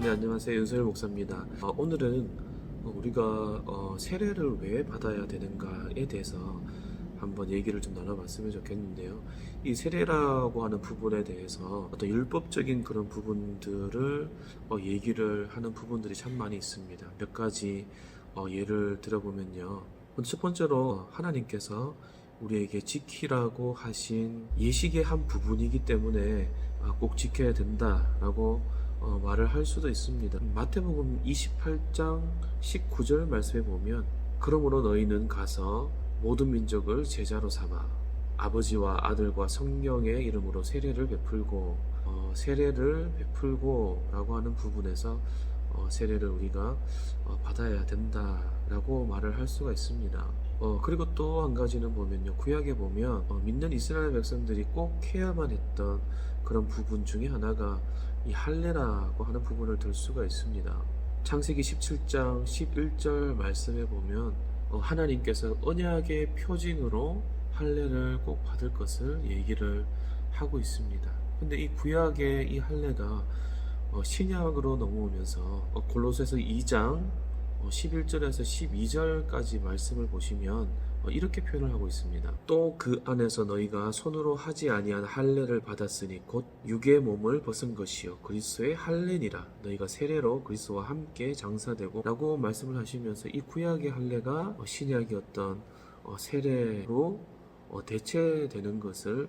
네, 안녕하세요. 윤소일 목사입니다. 오늘은 우리가 세례를 왜 받아야 되는가에 대해서 한번 얘기를 좀 나눠봤으면 좋겠는데요. 이 세례라고 하는 부분에 대해서 어떤 율법적인 그런 부분들을 얘기를 하는 부분들이 참 많이 있습니다. 몇 가지 예를 들어보면요. 먼저 첫 번째로 하나님께서 우리에게 지키라고 하신 예식의 한 부분이기 때문에 꼭 지켜야 된다라고 말을 할 수도 있습니다. 마태복음 28장 19절 말씀에 보면 그러므로 너희는 가서 모든 민족을 제자로 삼아 아버지와 아들과 성령의 이름으로 세례를 베풀고 라고 하는 부분에서 세례를 우리가 받아야 된다라고 말을 할 수가 있습니다. 그리고 또 한 가지는 보면요, 구약에 보면 믿는 이스라엘 백성들이 꼭 해야만 했던 그런 부분 중에 하나가 이 할례라고 하는 부분을 들 수가 있습니다. 창세기 17장 11절 말씀에 보면 하나님께서 언약의 표징으로 할례를 꼭 받을 것을 얘기를 하고 있습니다. 근데 이 구약의 이 할례가 신약으로 넘어오면서 골로새서 2장 11절에서 12절까지 말씀을 보시면 이렇게 표현을 하고 있습니다. 또 그 안에서 너희가 손으로 하지 아니한 할례를 받았으니 곧 육의 몸을 벗은 것이요 그리스도의 할례니라. 너희가 세례로 그리스도와 함께 장사되고 라고 말씀을 하시면서 이 구약의 할례가 신약의 어떤 세례로 대체되는 것을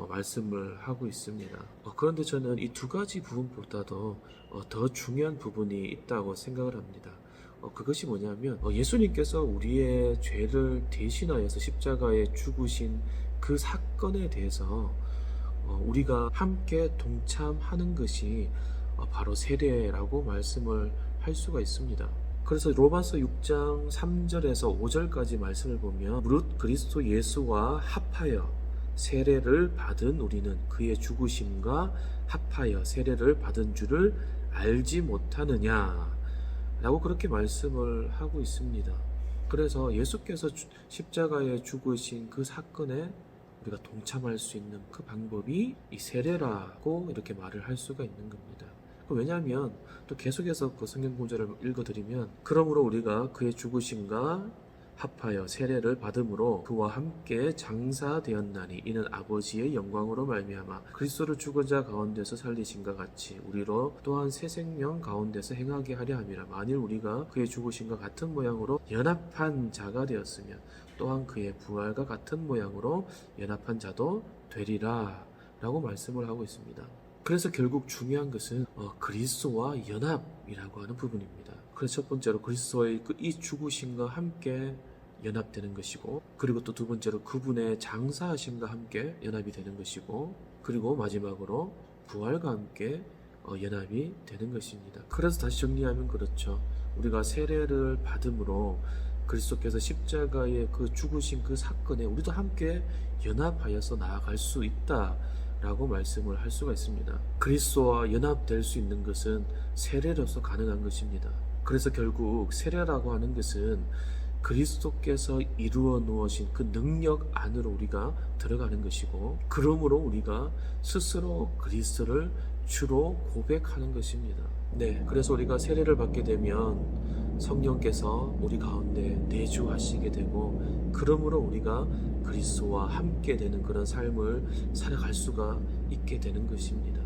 말씀을 하고 있습니다. 그런데 저는 이 두 가지 부분보다도 더 중요한 부분이 있다고 생각을 합니다. 그것이 뭐냐면 예수님께서 우리의 죄를 대신하여서 십자가에 죽으신 그 사건에 대해서 우리가 함께 동참하는 것이 바로 세례라고 말씀을 할 수가 있습니다. 그래서 로마서 6장 3절에서 5절까지 말씀을 보면 무릇 그리스도 예수와 합하여 세례를 받은 우리는 그의 죽으심과 합하여 세례를 받은 줄을 알지 못하느냐 라고 그렇게 말씀을 하고 있습니다. 그래서 예수께서 십자가에 죽으신 그 사건에 우리가 동참할 수 있는 그 방법이 이 세례라고 이렇게 말을 할 수가 있는 겁니다. 왜냐하면 또 계속해서 그 성경 구절을 읽어드리면 그러므로 우리가 그의 죽으심과 합하여 세례를 받음으로 그와 함께 장사되었나니 이는 아버지의 영광으로 말미암아 그리스도를 죽은 자 가운데서 살리신과 같이 우리로 또한 새 생명 가운데서 행하게 하려 함이라. 만일 우리가 그의 죽으심과 같은 모양으로 연합한 자가 되었으면 또한 그의 부활과 같은 모양으로 연합한 자도 되리라 라고 말씀을 하고 있습니다. 그래서 결국 중요한 것은 그리스도와 연합이라고 하는 부분입니다. 그래서 첫 번째로 그리스도의 이 죽으심과 함께 연합되는 것이고, 그리고 또 두 번째로 그분의 장사하심과 함께 연합이 되는 것이고, 그리고 마지막으로 부활과 함께 연합이 되는 것입니다. 그래서 다시 정리하면 그렇죠. 우리가 세례를 받음으로 그리스도께서 십자가의 그 죽으신 그 사건에 우리도 함께 연합하여서 나아갈 수 있다 라고 말씀을 할 수가 있습니다. 그리스도와 연합될 수 있는 것은 세례로서 가능한 것입니다. 그래서 결국 세례라고 하는 것은 그리스도께서 이루어 놓으신 그 능력 안으로 우리가 들어가는 것이고, 그러므로 우리가 스스로 그리스도를 주로 고백하는 것입니다. 네, 그래서 우리가 세례를 받게 되면 성령께서 우리 가운데 내주하시게 되고, 그러므로 우리가 그리스도와 함께 되는 그런 삶을 살아갈 수가 있게 되는 것입니다.